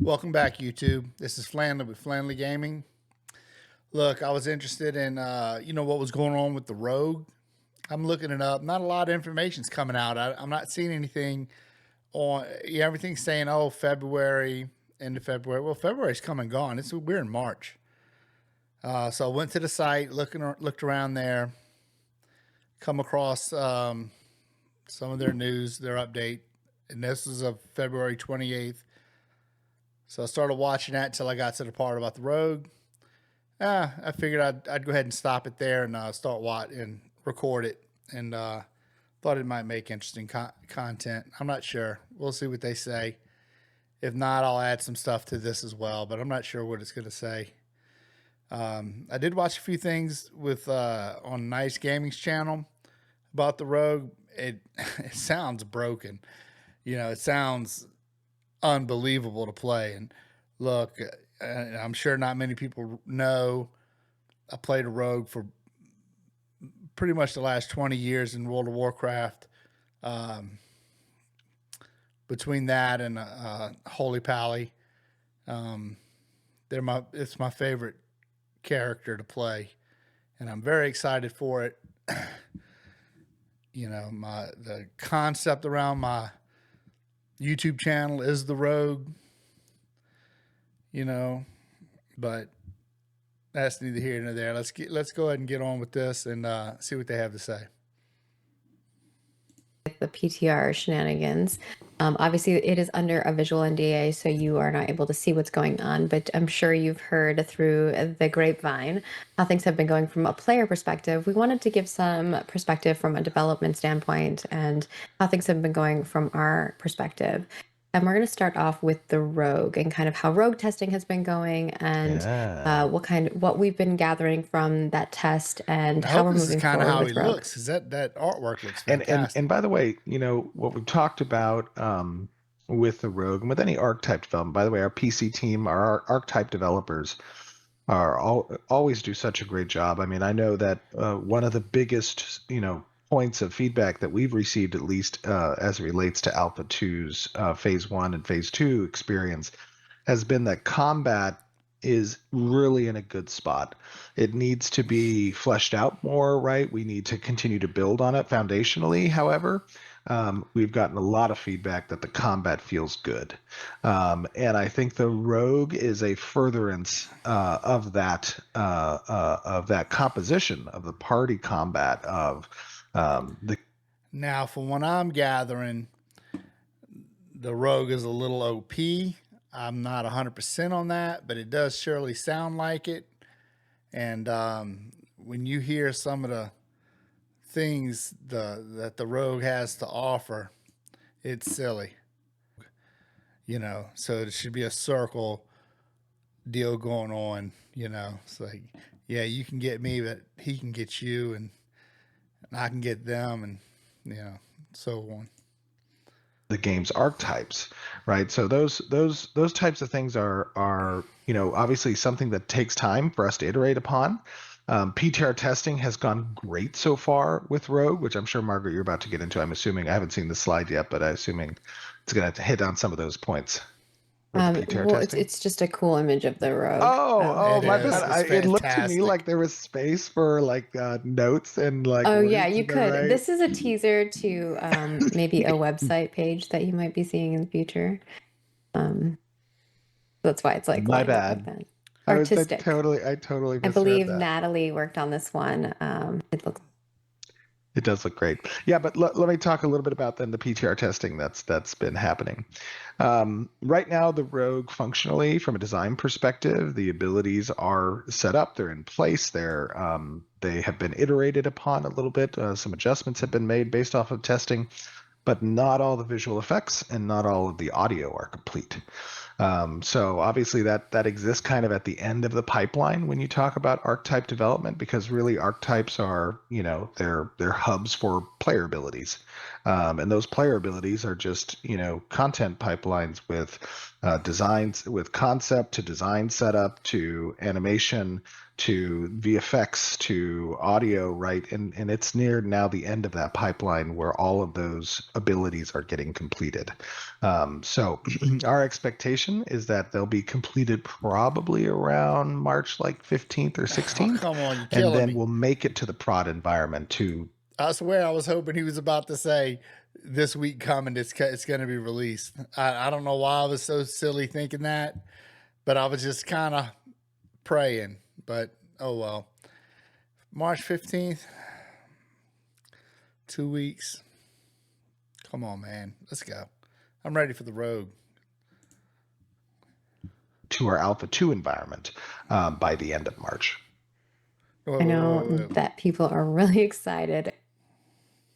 Welcome back, YouTube. This is Flanly with Flanly Gaming. Look, I was interested in, what was going on with the Rogue. I'm looking it up. Not a lot of information's coming out. I'm not seeing anything on. Yeah, everything's saying, oh, February, end of February. Well, February's come and gone. We're in March. So I went to the site, looked around there, come across some of their news, their update, and this is of February 28th. So I started watching that until I got to the part about the Rogue. I figured I'd go ahead and stop it there and start watching and record it, and thought it might make interesting content. I'm not sure. We'll see what they say. If not, I'll add some stuff to this as well, but I'm not sure what it's going to say. I did watch a few things with on Nice Gaming's channel about the Rogue. It sounds broken. It sounds unbelievable to play. And look, I'm sure not many people know I played a Rogue for pretty much the last 20 years in World of Warcraft. Between that and Holy Pally, it's my favorite character to play, and I'm very excited for it. The concept around my YouTube channel is the Rogue, but that's neither here nor there. Let's go ahead and get on with this and see what they have to say. The PTR shenanigans. Obviously, it is under a visual NDA, so you are not able to see what's going on, but I'm sure you've heard through the grapevine how things have been going from a player perspective. We wanted to give some perspective from a development standpoint and how things have been going from our perspective. And we're going to start off with the Rogue and kind of how Rogue testing has been going and what we've been gathering from that test and how we're moving forward with Rogue. How he looks, because that artwork looks fantastic. And by the way, what we've talked about with the Rogue and with any archetype development. By the way, our PC team, our archetype developers are always do such a great job. I mean, I know that one of the biggest points of feedback that we've received, at least as it relates to Alpha 2's Phase 1 and Phase 2 experience, has been that combat is really in a good spot. It needs to be fleshed out more, right? We need to continue to build on it foundationally. However, we've gotten a lot of feedback that the combat feels good. And I think the Rogue is a furtherance of that composition of the party combat of Now, from what I'm gathering, the Rogue is a little OP. I'm not 100% on that, but it does surely sound like it. And when you hear some of the things that the Rogue has to offer, it's silly. So it should be a circle deal going on. It's like, yeah, you can get me, but he can get you, and I can get them, and so on. The game's archetypes, right? So those types of things are obviously something that takes time for us to iterate upon. PTR testing has gone great so far with Rogue, which I'm sure, Margaret, you're about to get into. I'm assuming, I haven't seen the slide yet, but I'm assuming it's going to hit on some of those points. It's just a cool image of the Rogue. My bad. It looked to me like there was space for notes and yeah, you could. Right. This is a teaser to maybe a website page that you might be seeing in the future. That's why it's like my bad. Like artistic. I totally. I believe that. Natalie worked on this one. It does look great. Yeah, but let me talk a little bit about then the PTR testing that's been happening. Right now, the Rogue functionally, from a design perspective, the abilities are set up. They're in place. They have been iterated upon a little bit. Some adjustments have been made based off of testing, but not all the visual effects and not all of the audio are complete. So obviously that exists kind of at the end of the pipeline when you talk about archetype development, because really archetypes are, they're hubs for player abilities. And those player abilities are just, content pipelines with designs, with concept to design setup to animation to VFX to audio, right? And it's near now the end of that pipeline where all of those abilities are getting completed. So our expectation is that they'll be completed probably around March like 15th or 16th. Come on, you're And killing then me. we'll make it to the prod environment to I swear I was hoping he was about to say this week coming, it's going to be released. I don't know why I was so silly thinking that, but I was just kind of praying. But oh well. March 15th, 2 weeks. Come on, man. Let's go. I'm ready for the rogue. to our Alpha 2 environment by the end of March. I know that people are really excited.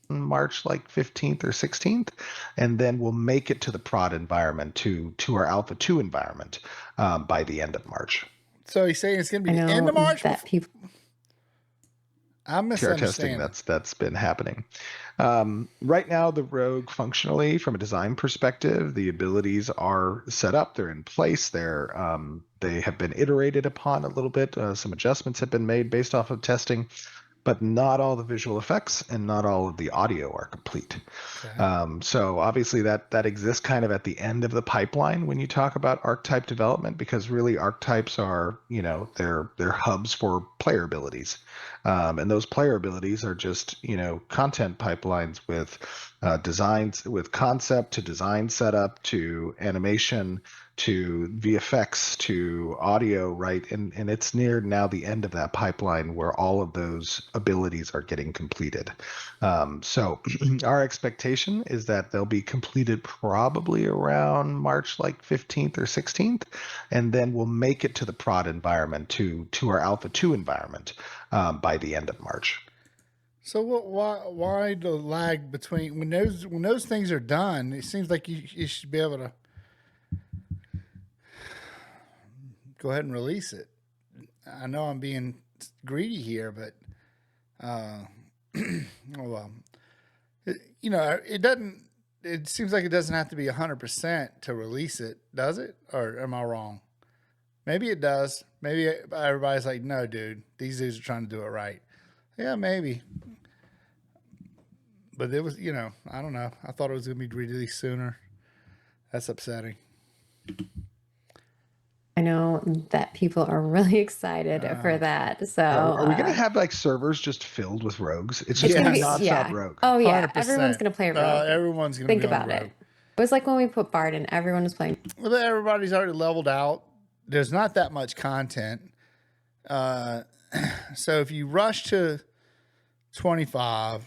March like 15th or 16th, and then we'll make it to the prod environment to our Alpha 2 environment by the end of March. So he's saying it's going to I be the know end of March? that people. I'm TR testing misunderstanding. that's been happening. Right now, the rogue functionally, from a design perspective, the abilities are set up. They're in place. They have been iterated upon a little bit. Some adjustments have been made based off of testing, but not all the visual effects and not all of the audio are complete. Okay. So obviously that exists kind of at the end of the pipeline when you talk about archetype development, because really archetypes are, they're hubs for player abilities. And those player abilities are just, content pipelines with designs, with concept to design setup to animation to VFX to audio, right? And it's near now the end of that pipeline where all of those abilities are getting completed. So our expectation is that they'll be completed probably around March like 15th or 16th, and then we'll make it to the prod environment to our Alpha 2 environment by the end of March. So why the lag between when those things are done? It seems like you should be able to go ahead and release it. I know I'm being greedy here, but oh well, it doesn't. It seems like it doesn't have to be 100% to release it, does it? Or am I wrong? Maybe it does. Maybe everybody's like, no, dude, these dudes are trying to do it right. Yeah, maybe. But it was, I don't know. I thought it was going to be released sooner. That's upsetting. I know that people are really excited for that. So Are we going to have like servers just filled with rogues? It's just it's gonna going be to be nonstop rogue. Oh yeah, 100%. everyone's gonna play rogue. Everyone's going to Think be on about it. rogue. It was like when we put Bard in, everyone was playing. Well, everybody's already leveled out. There's not that much content. So if you rush to 25,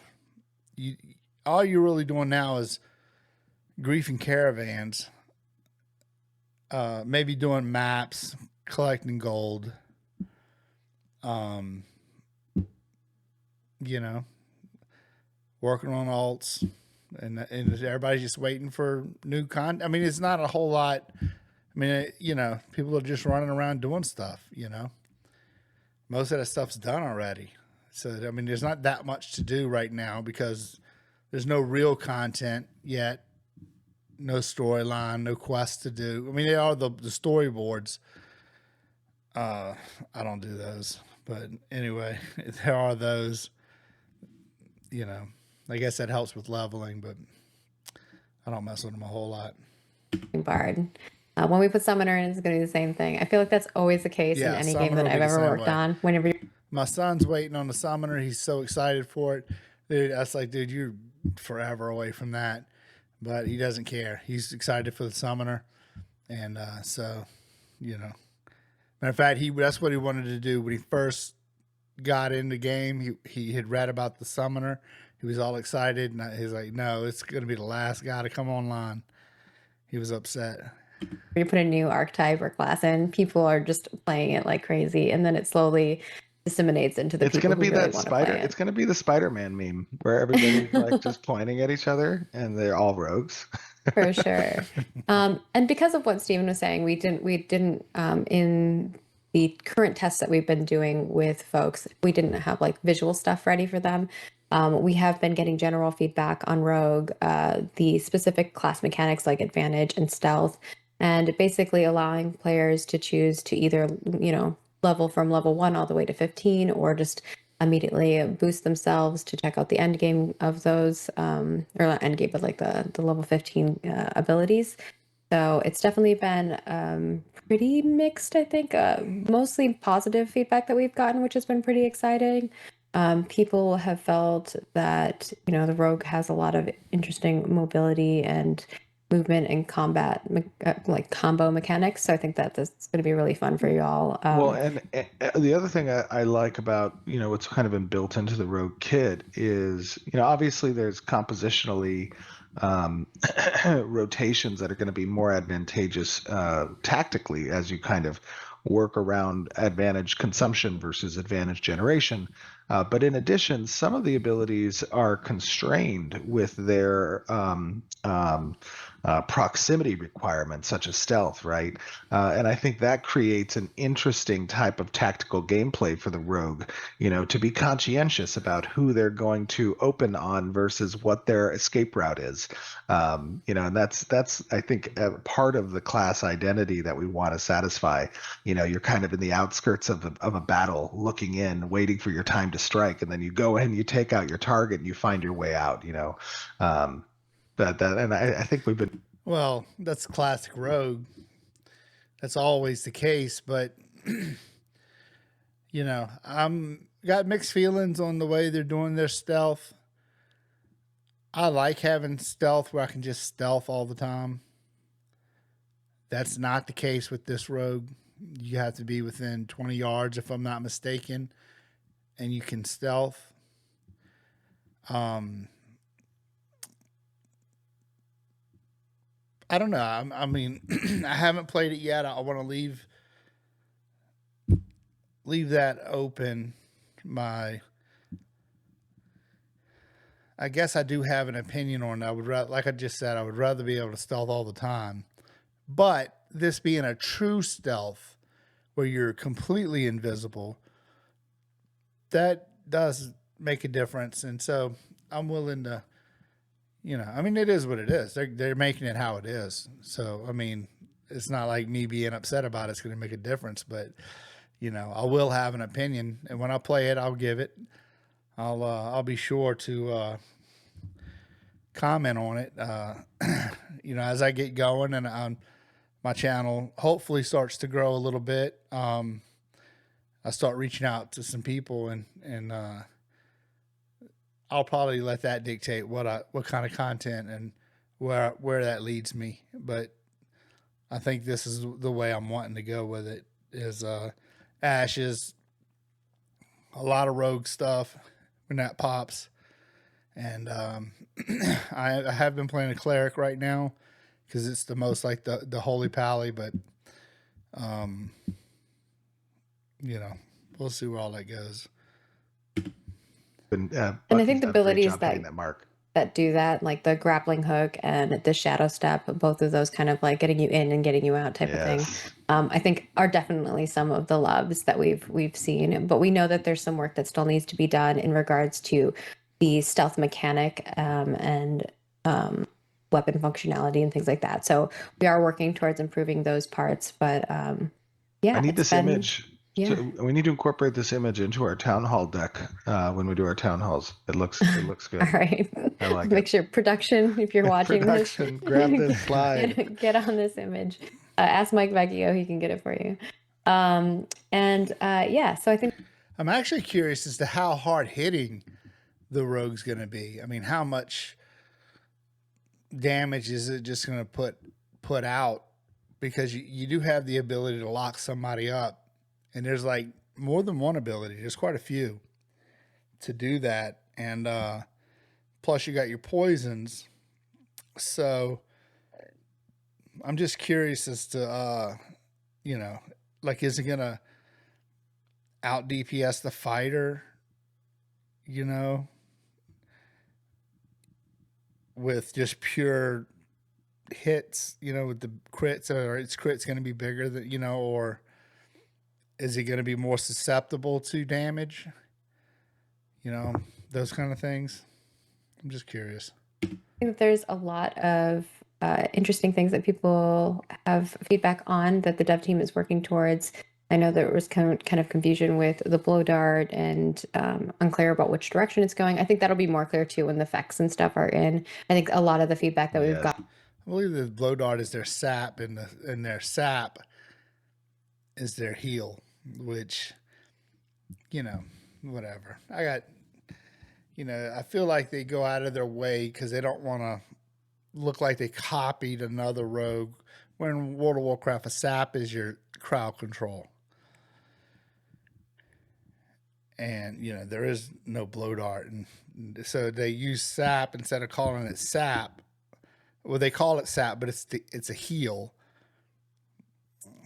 all you're really doing now is griefing caravans. Maybe doing maps, collecting gold. Working on alts, and everybody's just waiting for new content. I mean, it's not a whole lot. I mean, people are just running around doing stuff. Most of that stuff's done already. So I mean, there's not that much to do right now because there's no real content yet. No storyline, no quests to do. I mean, they are the storyboards. I don't do those, but anyway, there are those. I guess that helps with leveling, but I don't mess with them a whole lot. Bard. When we put Summoner in, it's going to be the same thing. I feel like that's always the case in any game that I've ever worked on. Whenever my son's waiting on the Summoner, he's so excited for it. Dude, that's like, dude, you're forever away from that. But he doesn't care. He's excited for the Summoner. And so, matter of fact, that's what he wanted to do when he first got in the game. He had read about the Summoner. He was all excited, and he's like, no, it's going to be the last guy to come online. He was upset. you put a new archetype or class in, people are just playing it like crazy, and then it slowly disseminates into the people who really want to play it. It's going to be the Spider-Man meme where everybody's like just pointing at each other, and they're all rogues. For sure. And because of what Steven was saying, we didn't in the current tests that we've been doing with folks, we didn't have like visual stuff ready for them. We have been getting general feedback on Rogue, the specific class mechanics like advantage and stealth, and basically allowing players to choose to either, level from level 1 all the way to 15, or just immediately boost themselves to check out the end game of those, or not end game, but like the level 15 abilities. So it's definitely been pretty mixed, I think. Mostly positive feedback that we've gotten, which has been pretty exciting. People have felt that, the rogue has a lot of interesting mobility and movement and combat, like combo mechanics. So I think that this is going to be really fun for y'all. Well, and the other thing I like about, what's kind of been built into the Rogue kit is, obviously there's compositionally rotations that are going to be more advantageous tactically as you kind of work around advantage consumption versus advantage generation. But in addition, some of the abilities are constrained with their proximity requirements, such as stealth, right? And I think that creates an interesting type of tactical gameplay for the rogue, to be conscientious about who they're going to open on versus what their escape route is. And that's I think part of the class identity that we want to satisfy. You're kind of in the outskirts of a battle, looking in, waiting for your time to strike, and then you go in, you take out your target, and you find your way out. And I think we've been. Well, that's classic rogue. That's always the case, but I'm got mixed feelings on the way they're doing their stealth. I like having stealth where I can just stealth all the time. That's not the case with this rogue. You have to be within 20 yards, if I'm not mistaken, and you can stealth. I don't know. I mean, I haven't played it yet. I want to leave that open. I guess I do have an opinion on it. I would rather, like I just said, I would rather be able to stealth all the time. But this being a true stealth, where you're completely invisible, that does make a difference. And so I'm willing to. I mean, it is what it is. They're making it how it is. So, I mean, it's not like me being upset about it's going to make a difference, but I will have an opinion, and when I play it, I'll give it. I'll be sure to comment on it. As I get going and my channel hopefully starts to grow a little bit. I start reaching out to some people and I'll probably let that dictate what kind of content and where that leads me. But I think this is the way I'm wanting to go with it. Is Ashes, a lot of rogue stuff when that pops, and I have been playing a cleric right now because it's the most like the holy pally. But we'll see where all that goes. And I think the abilities that do that, like the grappling hook and the shadow step, both of those kind of like getting you in and getting you out type of thing, I think are definitely some of the loves that we've seen. But we know that there's some work that still needs to be done in regards to the stealth mechanic and weapon functionality and things like that. So we are working towards improving those parts. But yeah, I need this image. Yeah. So we need to incorporate this image into our town hall deck when we do our town halls. It looks good. All right. I like Make it. sure production, if you're watching Production, this, grab this slide. get on this image. Ask Mike Vecchio, he can get it for you. Yeah, so I think I'm actually curious as to how hard hitting the rogue's going to be. I mean, how much damage is it just going to put out? Because you do have the ability to lock somebody up. And there's like more than one ability. There's quite a few to do that. And plus you got your poisons. So I'm just curious as to, like, is it going to out DPS the fighter, with just pure hits, with the crits, or its crits going to be bigger than, or is he going to be more susceptible to damage? Those kind of things. I'm just curious. I think there's a lot of interesting things that people have feedback on that the dev team is working towards I know there was kind of confusion with the blow dart and unclear about which direction it's going. I think that'll be more clear too when the effects and stuff are in. I think a lot of the feedback that we've Yes. got. I believe the blow dart is their sap, and their sap is their heal, which, whatever. I feel like they go out of their way because they don't want to look like they copied another rogue. When in World of Warcraft, a sap is your crowd control. And, there is no blow dart. And so they use sap instead of calling it sap. Well, they call it sap, but it's a heal.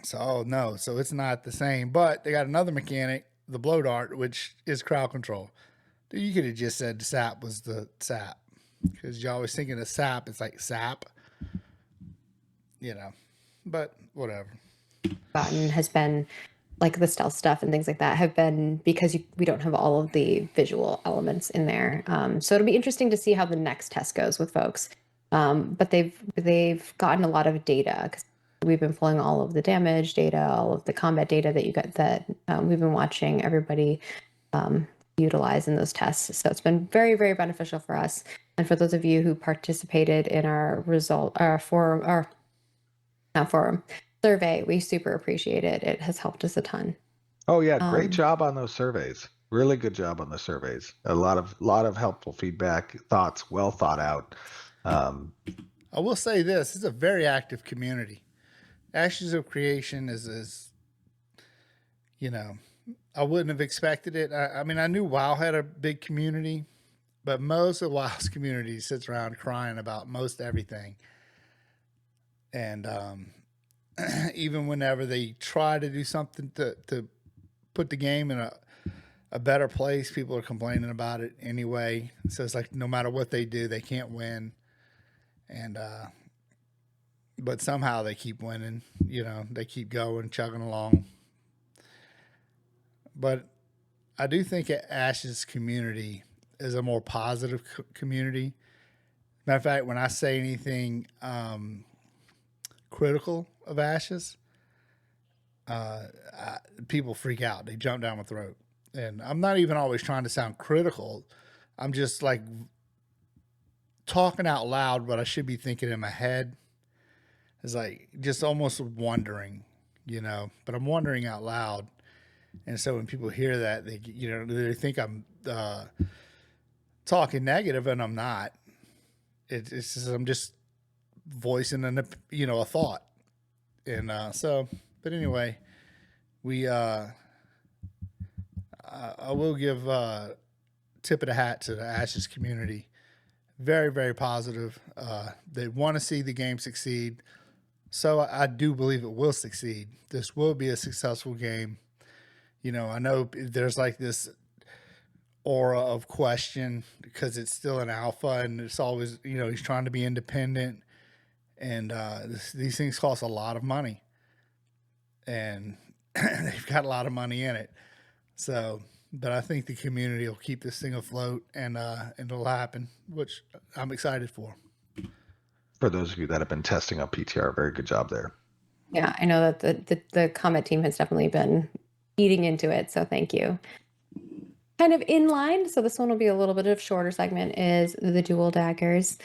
So, no, so it's not the same. But they got another mechanic, the blow dart, which is crowd control. You could have just said the sap was the sap. Because you're always thinking of sap, it's like sap. But whatever. Gotten has been like the stealth stuff and things like that have been because we don't have all of the visual elements in there. So it'll be interesting to see how the next test goes with folks. But they've gotten a lot of data because we've been pulling all of the damage data, all of the combat data that you got that we've been watching everybody utilize in those tests. So it's been very, very beneficial for us. And for those of you who participated in our forum survey, we super appreciate it. It has helped us a ton. Oh yeah, great job on those surveys. Really good job on the surveys. A lot of helpful feedback, thoughts, well thought out. I will say this: it's a very active community. Ashes of Creation is I wouldn't have expected it. I mean, I knew WoW had a big community, but most of WoW's community sits around crying about most everything. And even whenever they try to do something to put the game in a better place, people are complaining about it anyway. So it's like no matter what they do, they can't win. And but somehow they keep winning. They keep going, chugging along. But I do think Ash's community is a more positive community. Matter of fact, when I say anything critical of Ashes, people freak out. They jump down my throat. And I'm not even always trying to sound critical. I'm just like talking out loud what I should be thinking in my head. It's like just almost wondering, but I'm wondering out loud. And so when people hear that, they think I'm talking negative, and I'm not. It's just, I'm just voicing a thought. And but anyway, I will give tip of the hat to the Ashes community. Very, very positive. They want to see the game succeed. So I do believe it will succeed. This will be a successful game. I know there's like this aura of question because it's still an alpha, and it's always, he's trying to be independent, and these things cost a lot of money, and they've got a lot of money in it. So, but I think the community will keep this thing afloat, and it'll happen, which I'm excited for. For those of you that have been testing on PTR, very good job there. Yeah, I know that the combat team has definitely been eating into it, so thank you. Kind of in line, so this one will be a little bit of shorter segment, is the dual daggers.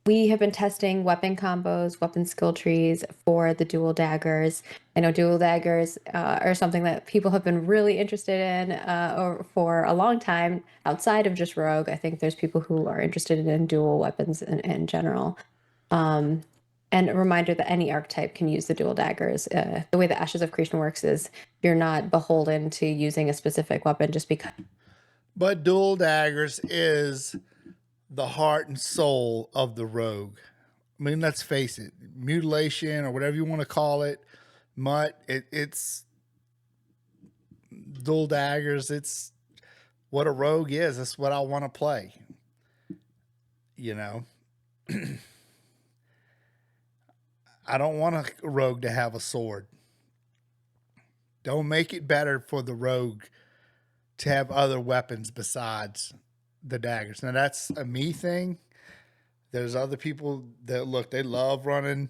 We have been testing weapon combos, weapon skill trees for the dual daggers. I know dual daggers are something that people have been really interested in for a long time outside of just rogue. I think there's people who are interested in dual weapons in general. And a reminder that any archetype can use the dual daggers. The way the Ashes of Creation works is you're not beholden to using a specific weapon just because. But dual daggers is the heart and soul of the rogue. I mean, let's face it, mutilation or whatever you want to call it, it's dual daggers. It's what a rogue is. That's what I want to play. I don't want a rogue to have a sword. Don't make it better for the rogue to have other weapons besides the daggers. Now that's a me thing. There's other people that they love running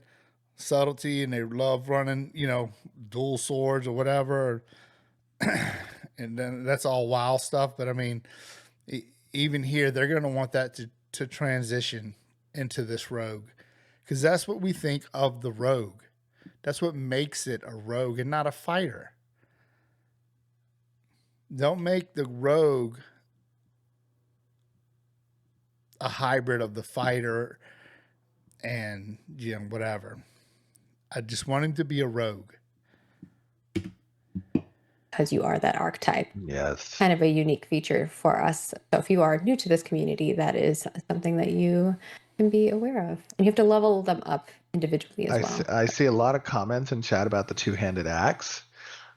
subtlety, and they love running, dual swords or whatever. And then that's all WoW stuff. But I mean, even here, they're going to want that to transition into this rogue, because that's what we think of the rogue. That's what makes it a rogue and not a fighter. Don't make the rogue a hybrid of the fighter and whatever. I just want him to be a rogue. Because you are that archetype. Yes. Kind of a unique feature for us. So if you are new to this community, that is something that you can be aware of. And you have to level them up individually as well. I see a lot of comments in chat about the two-handed axe.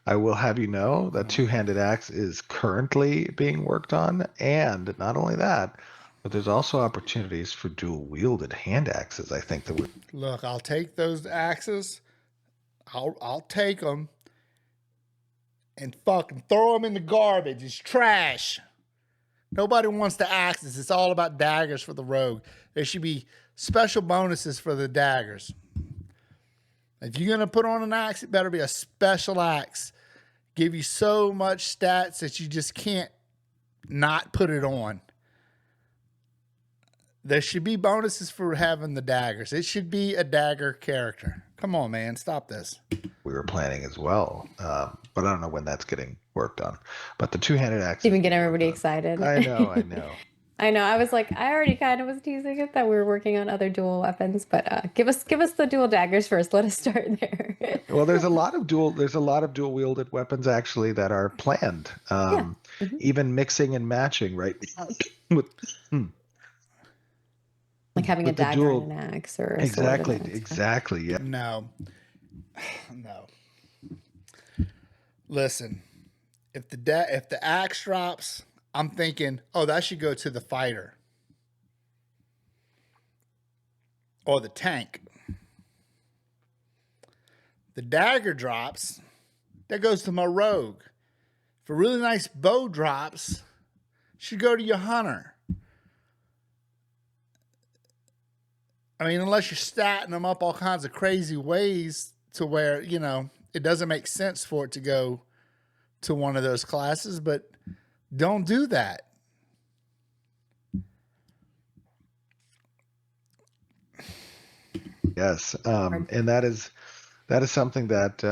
I will have you know that two-handed axe is currently being worked on, and not only that, but there's also opportunities for dual-wielded hand axes. I think that we Look, I'll take those axes. I'll take them and fucking throw them in the garbage. It's trash. Nobody wants the axes. It's all about daggers for the rogue. There should be special bonuses for the daggers. If you're going to put on an axe, it better be a special axe. Give you so much stats that you just can't not put it on. There should be bonuses for having the daggers. It should be a dagger character. Come on, man. Stop this. were planning as well, but I don't know when that's getting worked on. But the two-handed axe, Even get everybody excited. I know. I know. I was like, I already kind of was teasing it that we were working on other dual weapons, but give us the dual daggers first. Let us start there. Well, there's a lot of dual wielded weapons actually that are planned. Even mixing and matching, right? With, like having a dagger and an axe, or a exactly. Yeah. No. Listen, if the axe drops, I'm thinking, oh, that should go to the fighter or the tank. The dagger drops, that goes to my rogue. If a really nice bow drops, should go to your hunter. I mean, unless you're statting them up all kinds of crazy ways to where, it doesn't make sense for it to go to one of those classes, but don't do that. Yes. And that is something that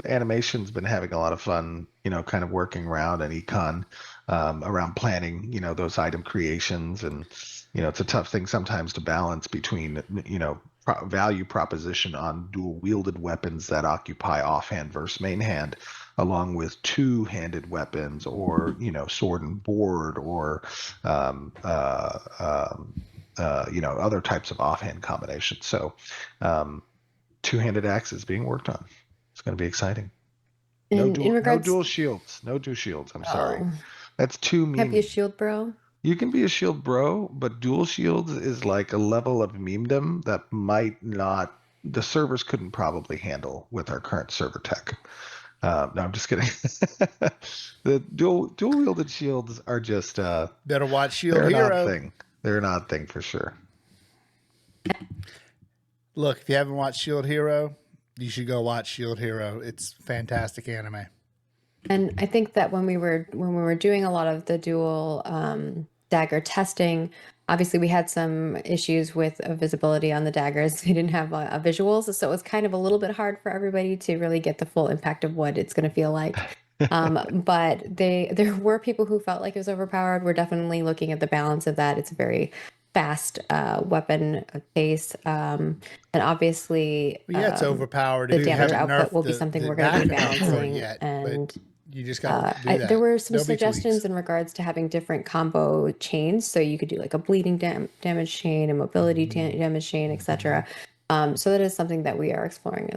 animation's been having a lot of fun, kind of working around, and econ around planning, those item creations. And, it's a tough thing sometimes to balance between, value proposition on dual wielded weapons that occupy offhand versus main hand, along with two-handed weapons, or, sword and board, or, other types of offhand combinations. So, two-handed axe is being worked on. It's going to be exciting. No dual shields. I'm sorry. That's too mean. Can't be a shield bro. You can be a shield bro, but dual shields is like a level of memedom that might not, the servers couldn't probably handle with our current server tech. No, I'm just kidding. The dual wielded shields are just better watch Shield Hero. They're not a thing for sure. Look, if you haven't watched Shield Hero, you should go watch Shield Hero. It's fantastic anime. And I think that when we were doing a lot of the dual dagger testing, obviously we had some issues with visibility on the daggers. We didn't have visuals, so it was kind of a little bit hard for everybody to really get the full impact of what it's going to feel like. But there were people who felt like it was overpowered. We're definitely looking at the balance of that. It's a very fast weapon pace, and obviously it's overpowered. The damage output will be something we're going to be balancing. And you just got to do that. There were some suggestions in regards to having different combo chains, so you could do like a bleeding damage chain, a mobility damage chain, etc. So that is something that we are exploring.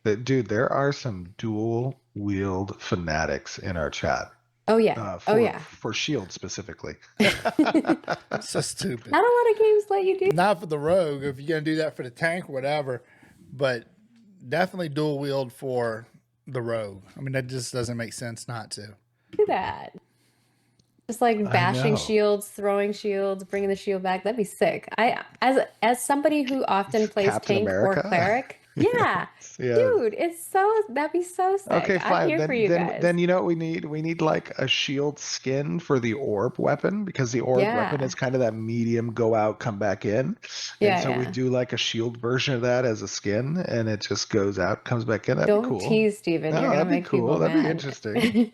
Dude, there are some dual wield fanatics in our chat. Oh yeah. For shield specifically. That's so stupid. Not a lot of games let you do. Not for the rogue. If you're gonna do that for the tank, whatever. But definitely dual wield for the rogue. I mean, that just doesn't make sense not to Do that. Just like I bashing know. shields, throwing shields, bringing the shield back. That'd be sick. As somebody who often plays Captain tank or America. cleric, yeah, Yes, yes. dude, that'd be so sick. Okay, I'm fine. here for Then you then guys. then you know what we need? We need like a shield skin for the orb weapon because the orb weapon Yeah, is kind of that medium go out, come back in. And yeah, so we yeah. do like a shield version of that as a skin and it just goes out, comes back in. That'd be Don't cool. tease, Steven. You're No, gonna that'd be make people cool. That'd be mad. interesting.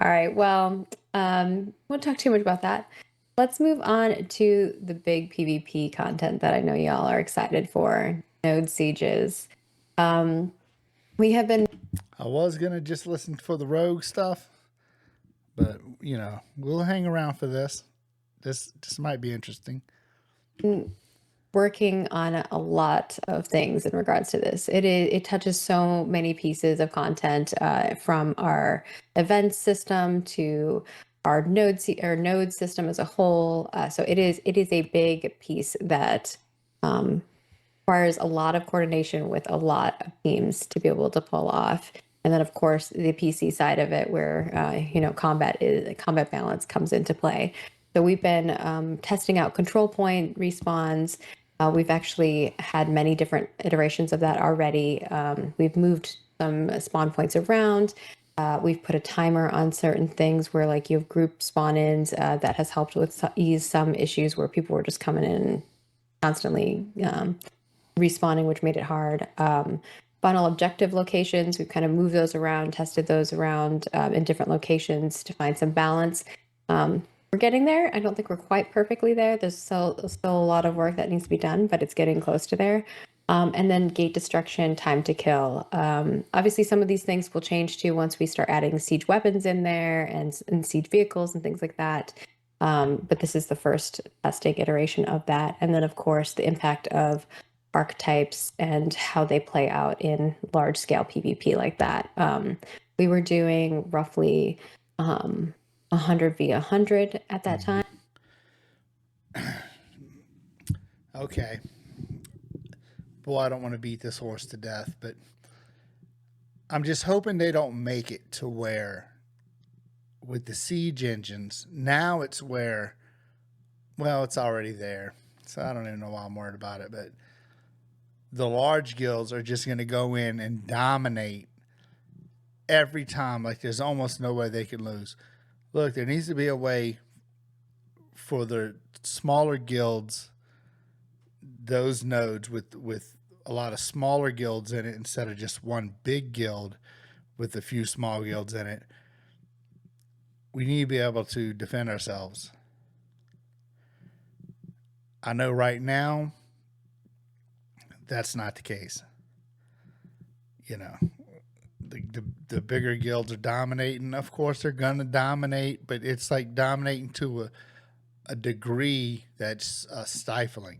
All right, well, won't talk too much about that. Let's move on to the big PvP content that I know y'all are excited for, node sieges. Um, we have been I was gonna just listen for the rogue stuff, but we'll hang around for this. This might be interesting. working on a lot of things in regards to this. It touches so many pieces of content from our event system to our node system as a whole. So it is a big piece that requires a lot of coordination with a lot of teams to be able to pull off. And then, of course, the PC side of it, where combat balance comes into play. So we've been testing out control point respawns. We've actually had many different iterations of that already. We've moved some spawn points around. We've put a timer on certain things where, like, you have group spawn-ins that has helped with ease some issues where people were just coming in constantly respawning, which made it hard. Final objective locations, we've kind of moved those around, tested those around in different locations to find some balance. We're getting there. I don't think we're quite perfectly there. There's still a lot of work that needs to be done, but it's getting close to there. And then gate destruction, time to kill. Obviously, some of these things will change too once we start adding siege weapons in there and siege vehicles and things like that. But this is the first testing iteration of that. And then, of course, the impact of archetypes and how they play out in large scale PvP like that. We were doing roughly 100 v 100 at that time. Okay. Boy, I don't want to beat this horse to death, but I'm just hoping they don't make it to where with the siege engines, now it's where, well, it's already there. So I don't even know why I'm worried about it, but the large guilds are just going to go in and dominate every time. Like there's almost no way they can lose. Look, there needs to be a way for the smaller guilds, those nodes with a lot of smaller guilds in it instead of just one big guild with a few small guilds in it. We need to be able to defend ourselves. I know right now that's not the case. The bigger guilds are dominating. Of course, they're going to dominate, but it's like dominating to a degree that's stifling.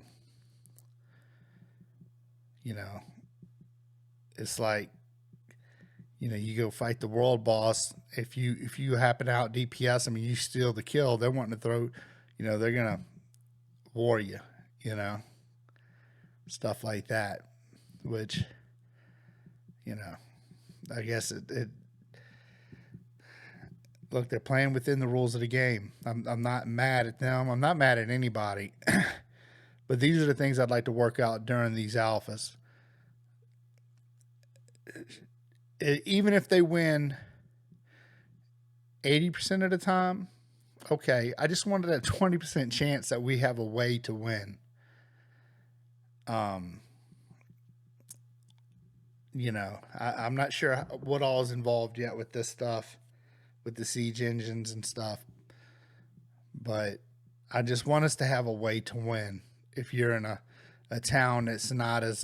It's like, you go fight the world boss. If you happen to out DPS, I mean, you steal the kill. They're wanting to throw, they're gonna war you, stuff like that. Which, I guess it look, they're playing within the rules of the game. I'm not mad at them. I'm not mad at anybody. But these are the things I'd like to work out during these alphas. Even if they win 80% of the time, okay, I just wanted a 20% chance that we have a way to win. I'm not sure what all is involved yet with this stuff, with the siege engines and stuff, but I just want us to have a way to win. If you're in a town that's not as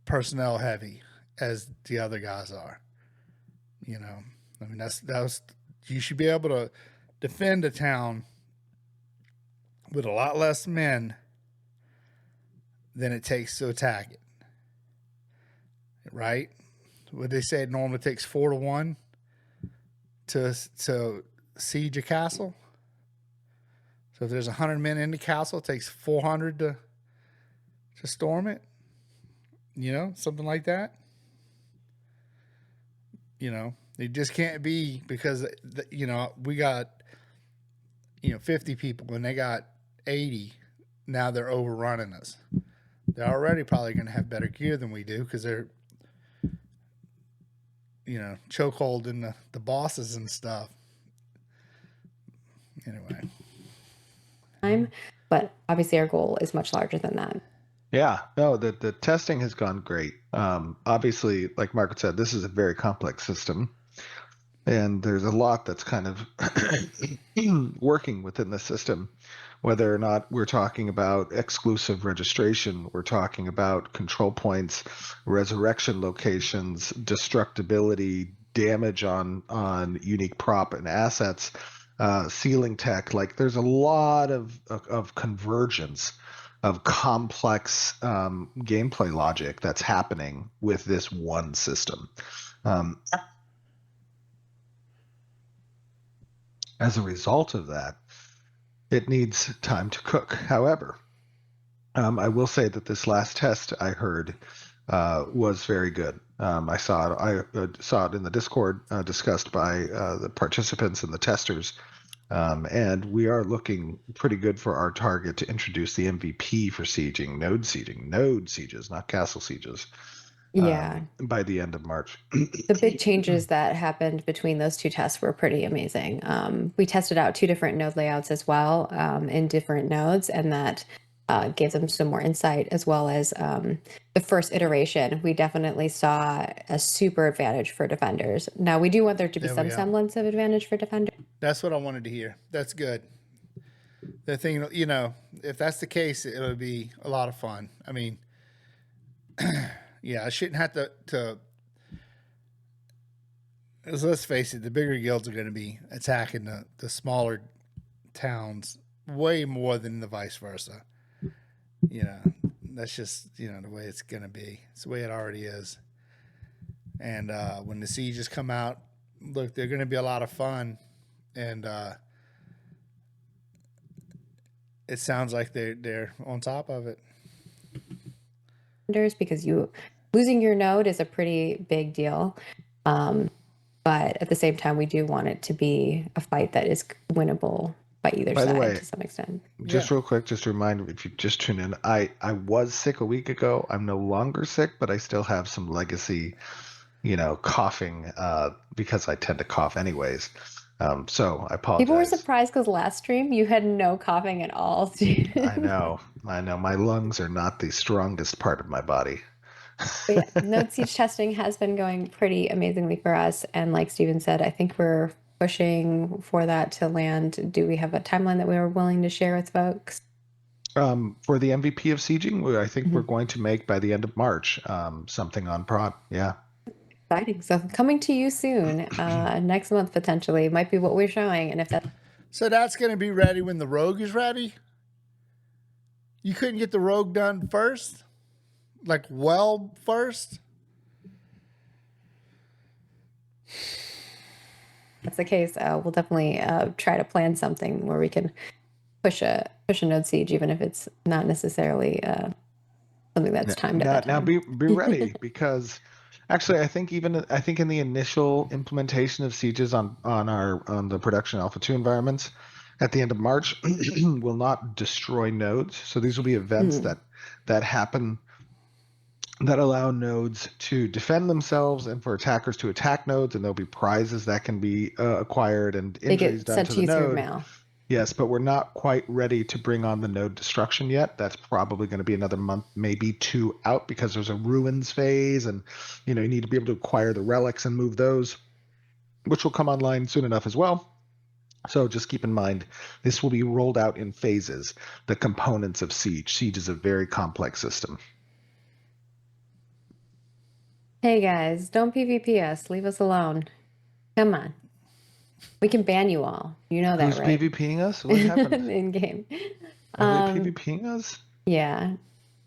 personnel heavy as the other guys are, I mean, that's you should be able to defend a town with a lot less men than it takes to attack it, right? What they say, it normally takes 4 to 1 to siege a castle. So if there's 100 men in the castle, it takes 400 to storm it. Something like that. You know, it just can't be because you know we got 50 people and they got 80. Now they're overrunning us. They're already probably going to have better gear than we do because they're chokeholding the bosses and stuff. Anyway, time, but obviously our goal is much larger than that. Yeah, no, the testing has gone great. Obviously, like Margaret said, this is a very complex system, and there's a lot that's kind of working within the system. Whether or not we're talking about exclusive registration, we're talking about control points, resurrection locations, destructibility, damage on unique prop and assets, ceiling tech. Like there's a lot of convergence of complex gameplay logic that's happening with this one system. As a result of that, it needs time to cook. However, I will say that this last test I heard was very good. I saw it in the Discord discussed by the participants and the testers, and we are looking pretty good for our target to introduce the MVP for node sieges, not castle sieges. Yeah. By the end of March. The big changes that happened between those two tests were pretty amazing. We tested out 2 different node layouts as well in different nodes, and that gave them some more insight, as well as the first iteration. We definitely saw a super advantage for defenders. Now, we do want there to be There we some go. semblance of advantage for defenders. That's what I wanted to hear. That's good. The thing, if that's the case, it would be a lot of fun. I mean, yeah, I shouldn't have to. Let's face it, the bigger guilds are going to be attacking the smaller towns way more than the vice versa. That's just the way it's going to be. It's the way it already is. And when the sieges come out, look, they're going to be a lot of fun, and it sounds like they're on top of it. Because losing your node is a pretty big deal. But at the same time, we do want it to be a fight that is winnable by either By the side way, to some extent. Just real quick, just a reminder, if you just tune in, I was sick a week ago. I'm no longer sick, but I still have some legacy, coughing because I tend to cough anyways. So I apologize. People were surprised because last stream you had no coughing at all. I know. My lungs are not the strongest part of my body. But yeah, node siege testing has been going pretty amazingly for us. And like Steven said, I think we're pushing for that to land. Do we have a timeline that we were willing to share with folks? For the MVP of sieging, I think we're going to make by the end of March something on prod. Yeah. Exciting. So coming to you soon, next month potentially, might be what we're showing. And if that. So that's going to be ready when the rogue is ready? You couldn't get the rogue done first? First? That's the case, we'll definitely try to plan something where we can push a node siege, even if it's not necessarily something that's timed at that time. Now be ready, because actually I think in the initial implementation of sieges on the production Alpha 2 environments at the end of March will not destroy nodes. So these will be events that happen that allow nodes to defend themselves and for attackers to attack nodes, and there'll be prizes that can be acquired and injuries done to the node. Mail. Yes, but we're not quite ready to bring on the node destruction yet. That's probably going to be another month, maybe 2 out, because there's a ruins phase, and you need to be able to acquire the relics and move those, which will come online soon enough as well. So just keep in mind, this will be rolled out in phases, the components of Siege. Siege is a very complex system. Hey guys, don't PvP us. Leave us alone. Come on. We can ban you all. You know that, Who's right? Who's PvPing us? What happened? In game. Are they PvPing us? Yeah.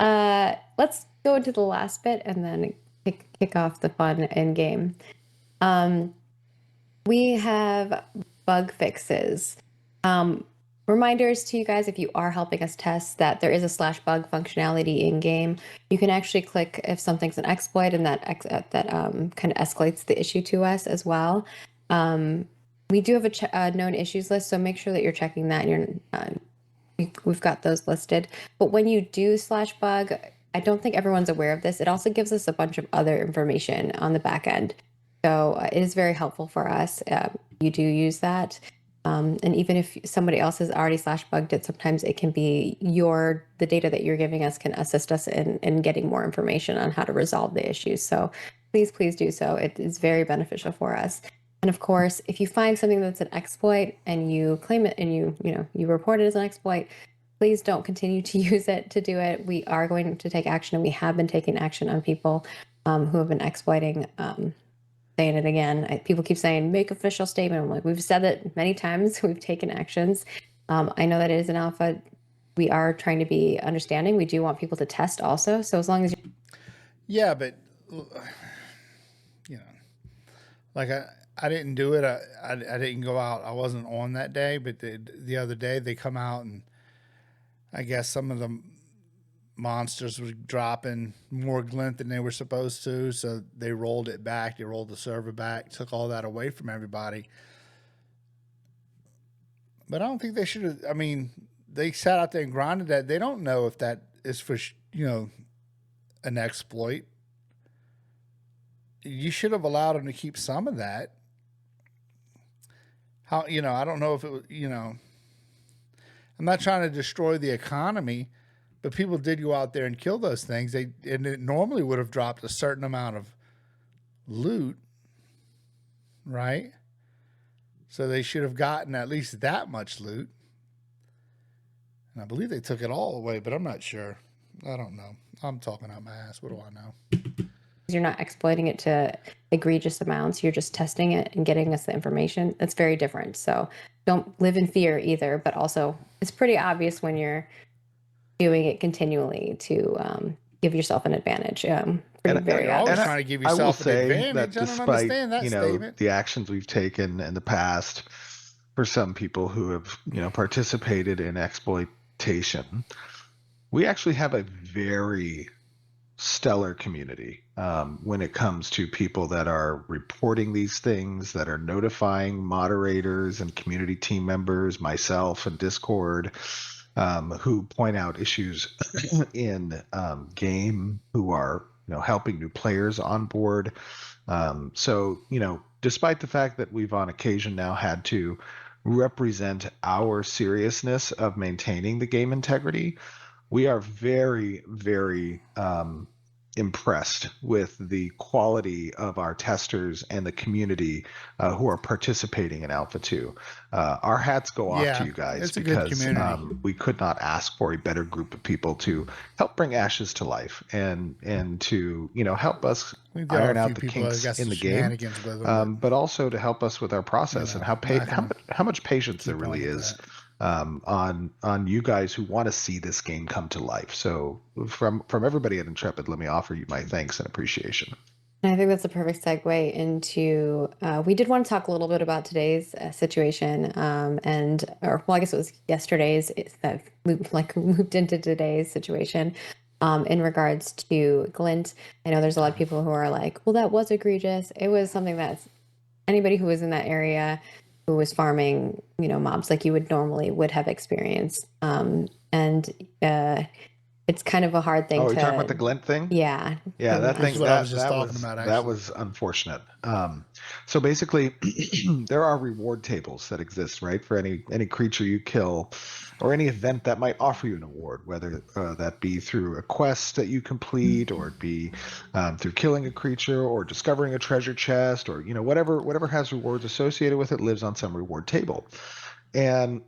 Let's go into the last bit and then kick off the fun in game. We have bug fixes. We're reminders to you guys, if you are helping us test, that there is a /bug functionality in game. You can actually click if something's an exploit, and that kind of escalates the issue to us as well. We do have a known issues list, so make sure that you're checking that, and we've got those listed. But when you do /bug, I don't think everyone's aware of this. It also gives us a bunch of other information on the back end. So it is very helpful for us. You do use that. And even if somebody else has already /bugged it, sometimes it can be the data that you're giving us can assist us in getting more information on how to resolve the issues. So please do so. It is very beneficial for us. And of course, if you find something that's an exploit and you claim it and you report it as an exploit, please don't continue to use it to do it. We are going to take action, and we have been taking action on people who have been exploiting. Saying it again, people keep saying make official statement. I'm like, we've said it many times. We've taken actions. I know that it is an alpha. We are trying to be understanding. We do want people to test also. So as long as Yeah, but like I didn't do it. I didn't go out. I wasn't on that day, but the other day they come out, and I guess some of the monsters were dropping more glint than they were supposed to, so they rolled it back. They rolled the server back, took all that away from everybody. But I don't think they should have. I mean, they sat out there and grinded that. They don't know if that is for an exploit. You should have allowed them to keep some of that. How I don't know if it was. I'm not trying to destroy the economy, but people did go out there and kill those things. And it normally would have dropped a certain amount of loot, right? So they should have gotten at least that much loot. And I believe they took it all away, but I'm not sure. I don't know. I'm talking out my ass. What do I know? you're not exploiting it to egregious amounts, you're just testing it and getting us the information. That's very different. So don't live in fear either, but also it's pretty obvious when you're doing it continually to give yourself an advantage. Very You're always obvious. trying to give I will yourself an say advantage. that I don't despite understand that statement. the actions we've taken in the past, for some people who have participated in exploitation, we actually have a very stellar community when it comes to people that are reporting these things, that are notifying moderators and community team members, myself and Discord, who point out issues in game, who are helping new players on board. So despite the fact that we've on occasion now had to represent our seriousness of maintaining the game integrity, we are very, very impressed with the quality of our testers and the community who are participating in Alpha 2. Our hats go off to you guys, it's a good because community. we could not ask for a better group of people to help bring Ashes to life and to help us iron out the kinks in the game, but also to help us with our process and how much patience there really is on you guys who want to see this game come to life. So from everybody at Intrepid, let me offer you my thanks and appreciation. And I think that's a perfect segue into, we did want to talk a little bit about today's situation, I guess it was yesterday's that moved into today's situation in regards to glint. I know there's a lot of people who are like, well, that was egregious. It was something that's anybody who was in that area who was farming, mobs like you would have experienced. It's kind of a hard thing. Oh, you're talking about the glint thing? Yeah. Yeah, that thing. That's what I was just talking about, That actually. was unfortunate. So basically, there are reward tables that exist, right, for any creature you kill, or any event that might offer you an award, whether that be through a quest that you complete, or it be through killing a creature, or discovering a treasure chest, or whatever has rewards associated with it lives on some reward table. And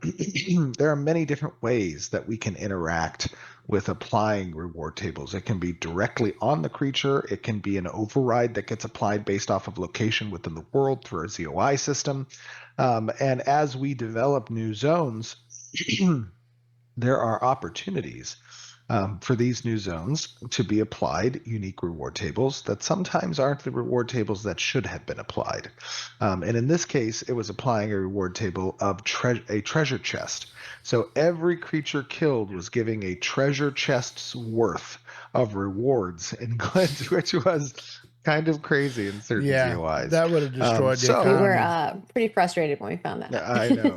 there are many different ways that we can interact with applying reward tables. It can be directly on the creature. It can be an override that gets applied based off of location within the world through our ZOI system. And as we develop new zones, there are opportunities for these new zones to be applied unique reward tables that sometimes aren't the reward tables that should have been applied. And in this case, it was applying a reward table of a treasure chest. So every creature killed was giving a treasure chest's worth of rewards in goods, which was kind of crazy in certain Yeah, ZOIs. that would have destroyed the We were economy. pretty frustrated when we found that. I know,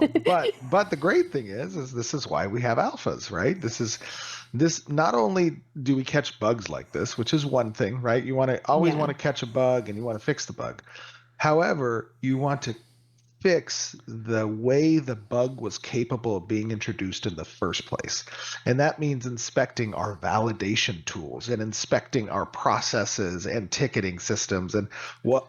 but the great thing is this is why we have alphas, right? This not only do we catch bugs like this, which is one thing, right? You want to always Yeah. want to catch a bug and you want to fix the bug. However, you want to fix the way the bug was capable of being introduced in the first place. And that means inspecting our validation tools and inspecting our processes and ticketing systems and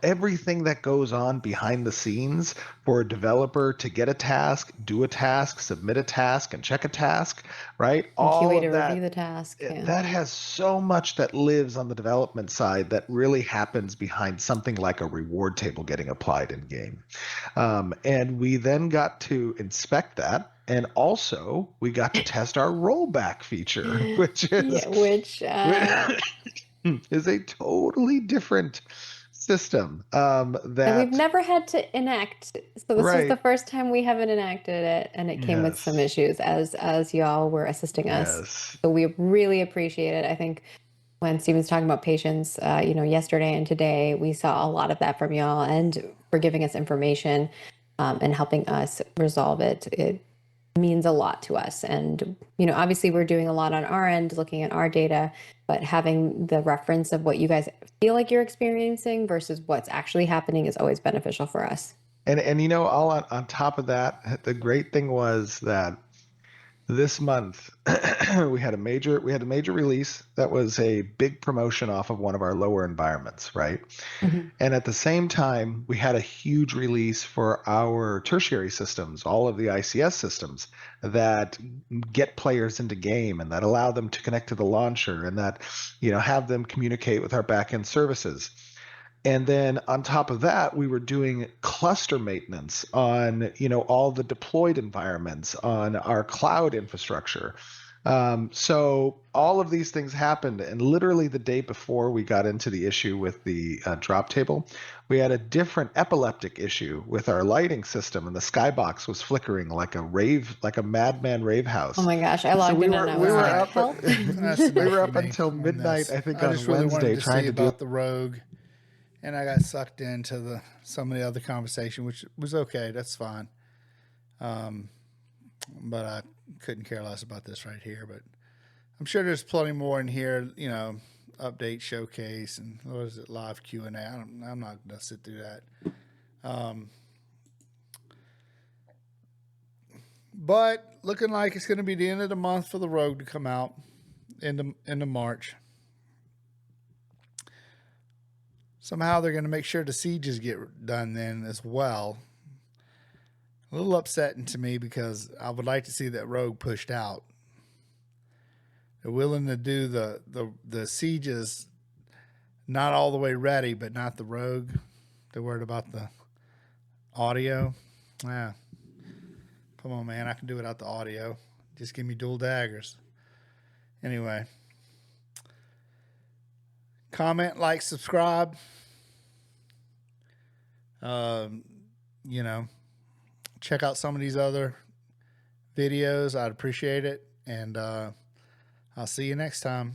everything that goes on behind the scenes for a developer to get a task, do a task, submit a task, and check a task, right? And All QA of to that review the task. Yeah. that has so much that lives on the development side that really happens behind something like a reward table getting applied in game. And we then got to inspect that. And also, we got to test our rollback feature, which is is a totally different system that we've never had to enact. So this was the first time we haven't enacted it, and it came with some issues as y'all were assisting us. So we really appreciate it. I think when Steven's talking about patience, yesterday and today, we saw a lot of that from y'all, and for giving us information and helping us resolve it. It means a lot to us. And, obviously we're doing a lot on our end, looking at our data, but having the reference of what you guys feel like you're experiencing versus what's actually happening is always beneficial for us. And all on top of that, the great thing was that this month we had a major release that was a big promotion off of one of our lower environments, right? Mm-hmm. And at the same time, we had a huge release for our tertiary systems, all of the ICS systems that get players into game and that allow them to connect to the launcher and that, have them communicate with our backend services. And then on top of that, we were doing cluster maintenance on, all the deployed environments on our cloud infrastructure. So all of these things happened, and literally the day before we got into the issue with the drop table, we had a different epileptic issue with our lighting system, and the skybox was flickering like a madman rave house. Oh my gosh, I logged in and I was like, help. We were up until midnight, I think, on just really Wednesday wanted to trying see to do about the rogue, and I got sucked into some of the other conversation, which was okay. That's fine. But I couldn't care less about this right here. But I'm sure there's plenty more in here. Update, showcase, and what is it? Live Q&A. I'm not gonna sit through that. But looking like it's going to be the end of the month for the rogue to come out into March. Somehow they're going to make sure the sieges get done then as well. A little upsetting to me because I would like to see that rogue pushed out. They're willing to do the sieges not all the way ready, but not the rogue. They're worried about the audio. Yeah. Come on, man. I can do it without the audio. Just give me dual daggers. Anyway. Comment, like, subscribe. Check out some of these other videos. I'd appreciate it. And I'll see you next time.